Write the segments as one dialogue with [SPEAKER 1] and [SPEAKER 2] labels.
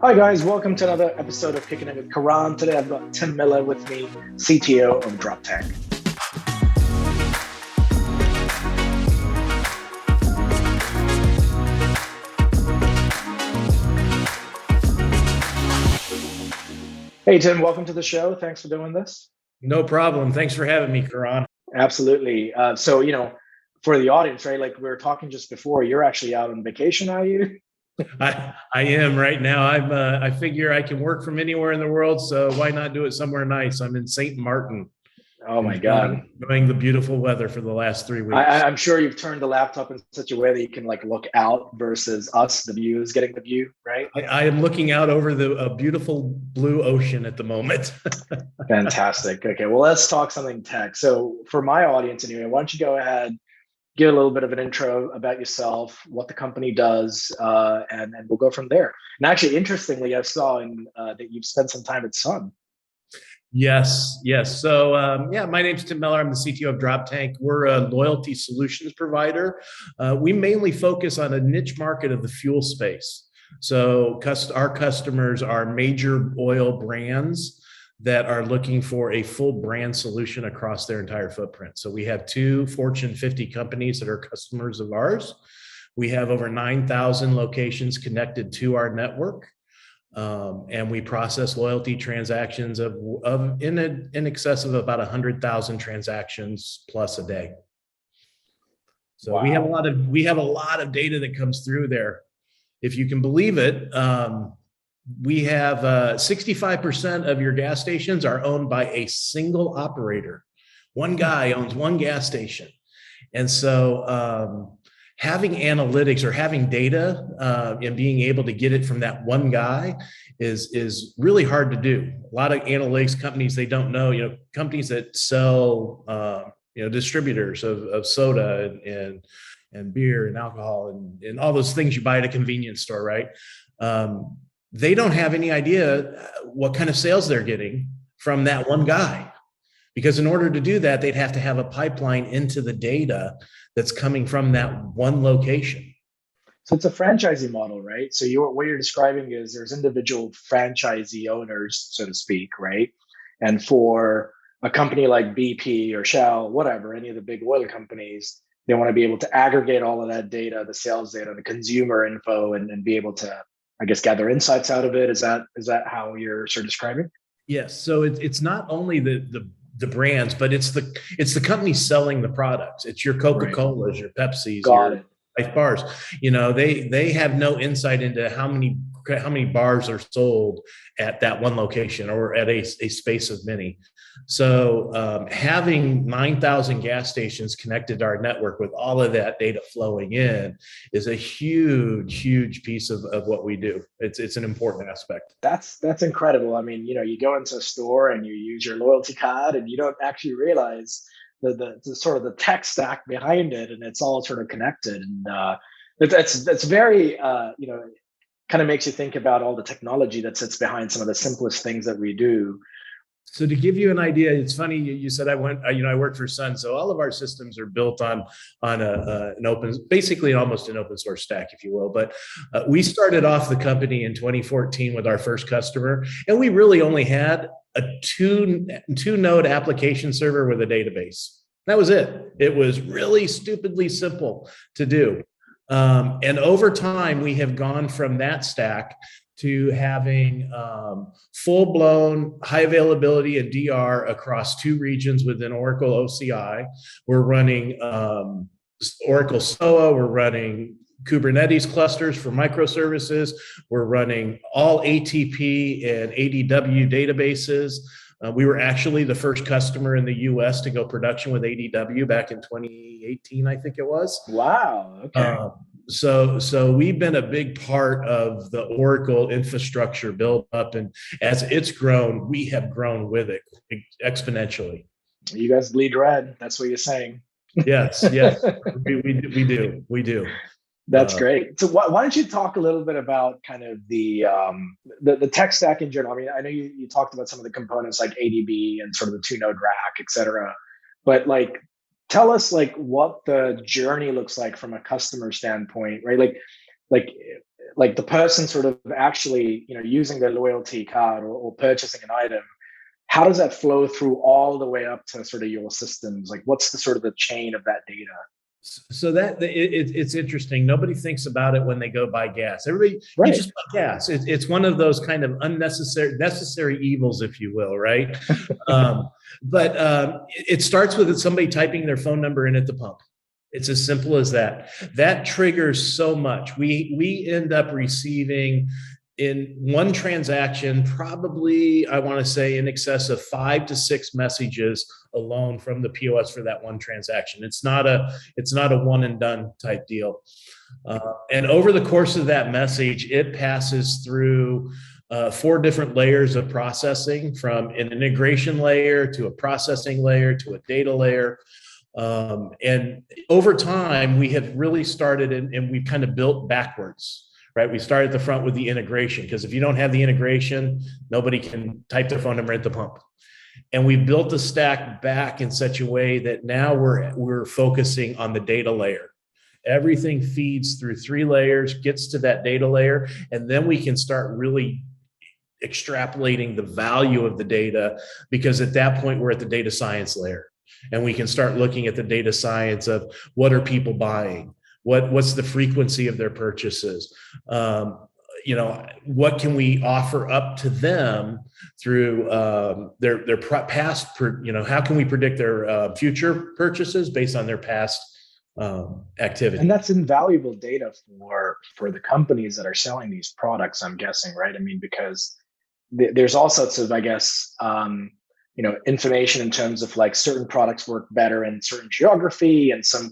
[SPEAKER 1] Hi guys, welcome to another episode of Kicking It with Karan. Today I've got Tim Miller with me, CTO of DropTech. Hey Tim, welcome to the show. Thanks for doing this.
[SPEAKER 2] No problem. Thanks for having me, Karan.
[SPEAKER 1] Absolutely. For the audience, right? Like we were talking just before, you're actually out on vacation, are you?
[SPEAKER 2] I am right now. I figure I can work from anywhere in the world, so why not do it somewhere nice? I'm in St. Martin,
[SPEAKER 1] Oh my God.
[SPEAKER 2] enjoying the beautiful weather for the last 3 weeks.
[SPEAKER 1] I'm sure you've turned the laptop in such a way that you can like look out versus us, the view is getting the view, right?
[SPEAKER 2] I am looking out over the beautiful blue ocean at the moment.
[SPEAKER 1] Fantastic. Okay, well, let's talk something tech. So, for my audience anyway, why don't you go ahead, give a little bit of an intro about yourself, what the company does, and we'll go from there. And actually, interestingly, I saw that you've spent some time at Sun.
[SPEAKER 2] Yes. So, my name's Tim Miller. I'm the CTO of DropTank. We're a loyalty solutions provider. We mainly focus on a niche market of the fuel space. So, our customers are major oil brands that are looking for a full brand solution across their entire footprint. So, we have two Fortune 50 companies that are customers of ours. We have over 9,000 locations connected to our network. And we process loyalty transactions of in excess of about 100,000 transactions plus a day. So wow. we have a lot of data that comes through there. If you can believe it, we have 65% of your gas stations are owned by a single operator. One guy owns one gas station. And so having analytics or having data and being able to get it from that one guy is really hard to do. A lot of analytics companies, they don't know, companies that sell, distributors of soda and beer and alcohol and all those things you buy at a convenience store, right? They don't have any idea what kind of sales they're getting from that one guy. Because in order to do that, they'd have to have a pipeline into the data that's coming from that one location.
[SPEAKER 1] So it's a franchising model, right? So what you're describing is there's individual franchisee owners, so to speak, right? And for a company like BP or Shell, whatever, any of the big oil companies, they want to be able to aggregate all of that data, the sales data, the consumer info, and be able to, I guess, gather insights out of it. Is that how you're sort of describing?
[SPEAKER 2] Yes. So it's not only the brands, but it's the company selling the products. It's your Coca-Colas, your Pepsis, your Life bars. They have no insight into how many bars are sold at that one location or at a space of many. So having 9,000 gas stations connected to our network with all of that data flowing in is a huge piece of what we do. It's an important aspect.
[SPEAKER 1] That's incredible. I mean, you go into a store and you use your loyalty card and you don't actually realize the sort of the tech stack behind it, and it's all sort of connected. And that's very kind of makes you think about all the technology that sits behind some of the simplest things that we do.
[SPEAKER 2] So to give you an idea, it's funny you said I worked for Sun, so all of our systems are built on an open, basically almost an open source stack, if you will. But we started off the company in 2014 with our first customer, and we really only had a two node application server with a database. That was it. It was really stupidly simple to do. And over time, we have gone from that stack to having full-blown high availability and DR across two regions within Oracle OCI. We're running Oracle SOA. We're running Kubernetes clusters for microservices. We're running all ATP and ADW databases. We were actually the first customer in the US to go production with ADW back in 2018, I think it was.
[SPEAKER 1] Wow. Okay.
[SPEAKER 2] So we've been a big part of the Oracle infrastructure build up, and as it's grown, we have grown with it exponentially.
[SPEAKER 1] You guys bleed red. That's what you're saying.
[SPEAKER 2] Yes, we do.
[SPEAKER 1] That's great. So why don't you talk a little bit about kind of the tech stack in general? I mean, I know you talked about some of the components like ADB and sort of the two-node rack, et cetera, but like, tell us like what the journey looks like from a customer standpoint, right? Like like the person sort of actually, using their loyalty card or purchasing an item, how does that flow through all the way up to sort of your systems? Like what's the sort of the chain of that data?
[SPEAKER 2] So it's interesting. Nobody thinks about it when they go buy gas. Everybody, you
[SPEAKER 1] Right.
[SPEAKER 2] just buy gas. It's one of those kind of necessary evils, if you will, right? But it starts with somebody typing their phone number in at the pump. It's as simple as that. That triggers so much. We end up receiving in one transaction, probably, I want to say, in excess of 5 to 6 messages alone from the POS for that one transaction. It's not a one and done type deal. And over the course of that message, it passes through 4 different layers of processing, from an integration layer to a processing layer to a data layer. And over time, we have really started and we've kind of built backwards. Right. We start at the front with the integration, because if you don't have the integration, nobody can type their phone number at the pump. And we built the stack back in such a way that now we're focusing on the data layer. Everything feeds through 3 layers, gets to that data layer, and then we can start really extrapolating the value of the data, because at that point we're at the data science layer, and we can start looking at the data science of what are people buying. What's the frequency of their purchases? What can we offer up to them through their past? How can we predict their future purchases based on their past activity?
[SPEAKER 1] And that's invaluable data for the companies that are selling these products, I'm guessing, right? I mean, because there's all sorts of, I guess, information in terms of like certain products work better in certain geography and some,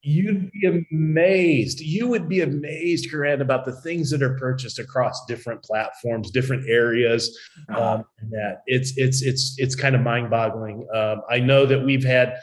[SPEAKER 2] You'd be amazed. You would be amazed, Karan, about the things that are purchased across different platforms, different areas. And that it's kind of mind-boggling. I know that we've had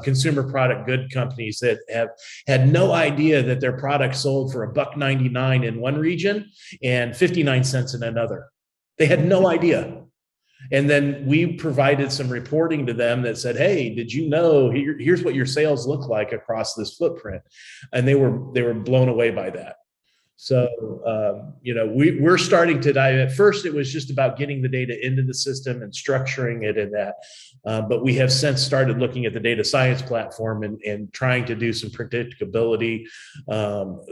[SPEAKER 2] consumer product good companies that have had no idea that their product sold for $1.99 in one region and 59 cents in another. They had no idea. And then we provided some reporting to them that said, hey, did you know here's what your sales look like across this footprint? And they were blown away by that. So, we're starting to dive. At first, it was just about getting the data into the system and structuring it in that. But we have since started looking at the data science platform and trying to do some predictability,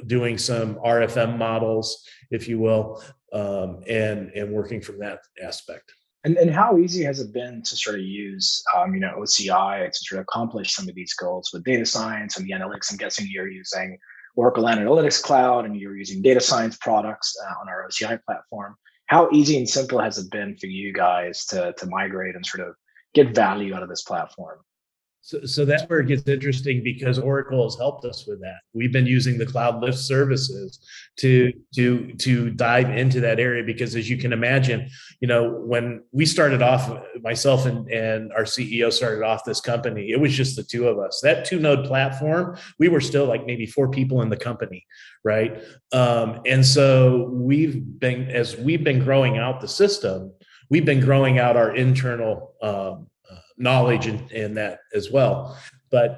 [SPEAKER 2] doing some RFM models, if you will, and working from that aspect.
[SPEAKER 1] And how easy has it been to sort of use, OCI to sort of accomplish some of these goals with data science and the analytics? I'm guessing you're using Oracle Analytics Cloud and you're using data science products on our OCI platform. How easy and simple has it been for you guys to migrate and sort of get value out of this platform?
[SPEAKER 2] So that's where it gets interesting, because Oracle has helped us with that. We've been using the Cloud Lift services to dive into that area, because as you can imagine, when we started off, myself and our CEO started off this company, it was just the 2 of us. That 2-node platform, we were still like maybe 4 people in the company, right? And so as we've been growing out the system, we've been growing out our internal knowledge in that as well. But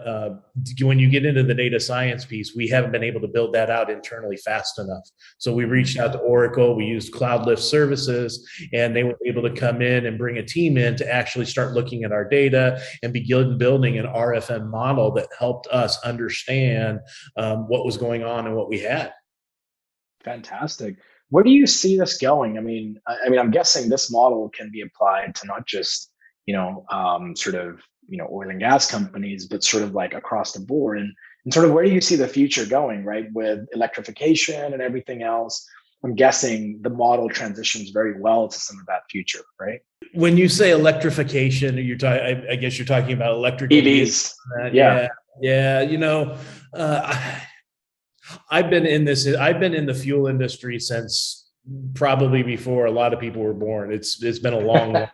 [SPEAKER 2] when you get into the data science piece, we haven't been able to build that out internally fast enough. So we reached out to Oracle, we used Cloud Lift services, and they were able to come in and bring a team in to actually start looking at our data and begin building an RFM model that helped us understand what was going on and what we had.
[SPEAKER 1] Fantastic. Where do you see this going? I mean, I'm guessing this model can be applied to not just oil and gas companies, but sort of like across the board. And sort of where do you see the future going, right? With electrification and everything else, I'm guessing the model transitions very well to some of that future, right?
[SPEAKER 2] When you say electrification, I guess you're talking about electric
[SPEAKER 1] EVs.
[SPEAKER 2] Yeah. I've been in the fuel industry since probably before a lot of people were born. It's been a long time.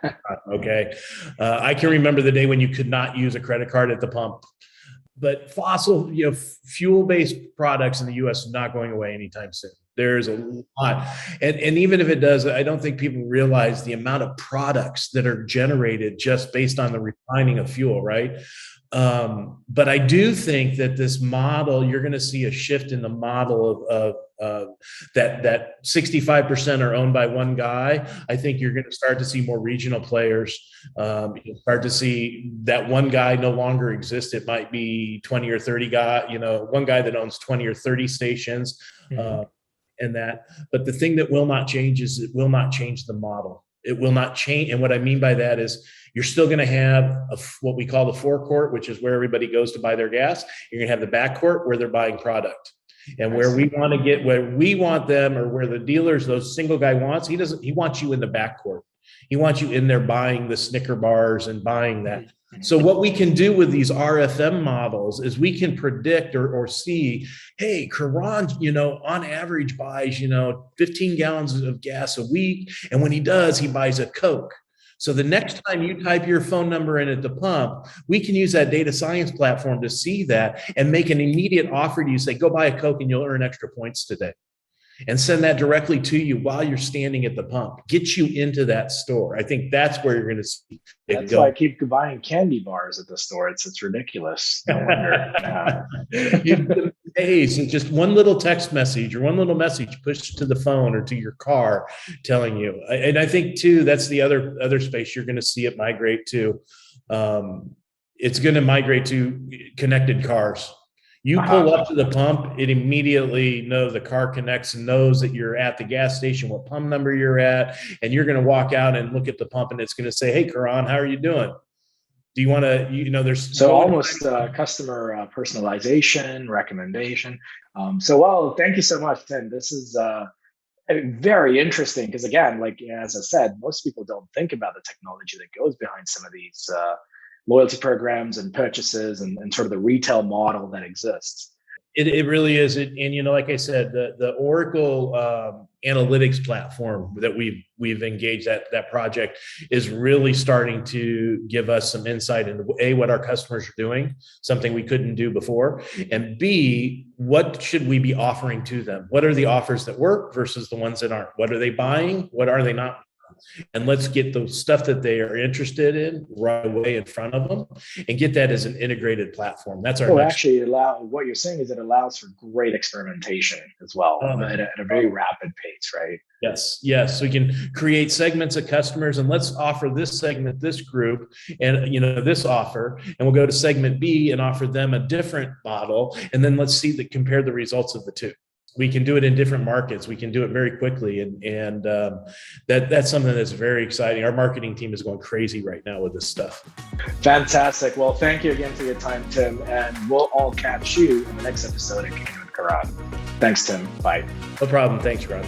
[SPEAKER 2] Okay. I can remember the day when you could not use a credit card at the pump, but fossil, fuel-based products in the US are not going away anytime soon. There's a lot. And even if it does, I don't think people realize the amount of products that are generated just based on the refining of fuel, right? But I do think that this model, you're going to see a shift in the model of that 65% are owned by one guy. I think you're going to start to see more regional players. You'll start to see that one guy no longer exists. It might be 20 or 30 one guy that owns 20 or 30 stations. And that, but the thing that will not change is it will not change the model. It will not change. And what I mean by that is you're still going to have what we call the forecourt, which is where everybody goes to buy their gas. You're going to have the backcourt where they're buying product. And where we want to get, where we want them, or where the dealers, those single guy wants, he wants you in the backcourt. He wants you in there buying the Snicker bars and buying that. So what we can do with these RFM models is we can predict or see, hey, Karan, on average buys, 15 gallons of gas a week. And when he does, he buys a Coke. So the next time you type your phone number in at the pump, we can use that data science platform to see that and make an immediate offer to you, say, go buy a Coke and you'll earn extra points today. And send that directly to you while you're standing at the pump. Get you into that store. I think that's where you're going to see it
[SPEAKER 1] That's
[SPEAKER 2] go.
[SPEAKER 1] why I keep buying candy bars at the store. It's ridiculous. No wonder.
[SPEAKER 2] Hey, so just one little text message or one little message pushed to the phone or to your car telling you. And I think too, that's the other space you're going to see it migrate to. It's going to migrate to connected cars. You pull up to the pump, it immediately knows, the car connects and knows that you're at the gas station, what pump number you're at, and you're going to walk out and look at the pump and it's going to say, hey, Karan, how are you doing? Do you want to, there's
[SPEAKER 1] so almost customer personalization, recommendation. Thank you so much, Tim. This is very interesting because, again, as I said, most people don't think about the technology that goes behind some of these loyalty programs and purchases and sort of the retail model that exists.
[SPEAKER 2] It really is. And like I said, the Oracle analytics platform that we've engaged, that project is really starting to give us some insight into what our customers are doing, something we couldn't do before, and B, what should we be offering to them? What are the offers that work versus the ones that aren't? What are they buying? What are they not? And let's get the stuff that they are interested in right away in front of them and get that as an integrated platform. That's our
[SPEAKER 1] what you're saying is it allows for great experimentation as well at a very rapid pace, right?
[SPEAKER 2] Yes. So we can create segments of customers and let's offer this segment, this group, and this offer, and we'll go to segment B and offer them a different model. And then let's compare the results of the two. We can do it in different markets. We can do it very quickly. And that's something that's very exciting. Our marketing team is going crazy right now with this stuff.
[SPEAKER 1] Fantastic. Well, thank you again for your time, Tim. And we'll all catch you in the next episode of Kicking with Karan. Thanks, Tim. Bye.
[SPEAKER 2] No problem. Thanks, Rod.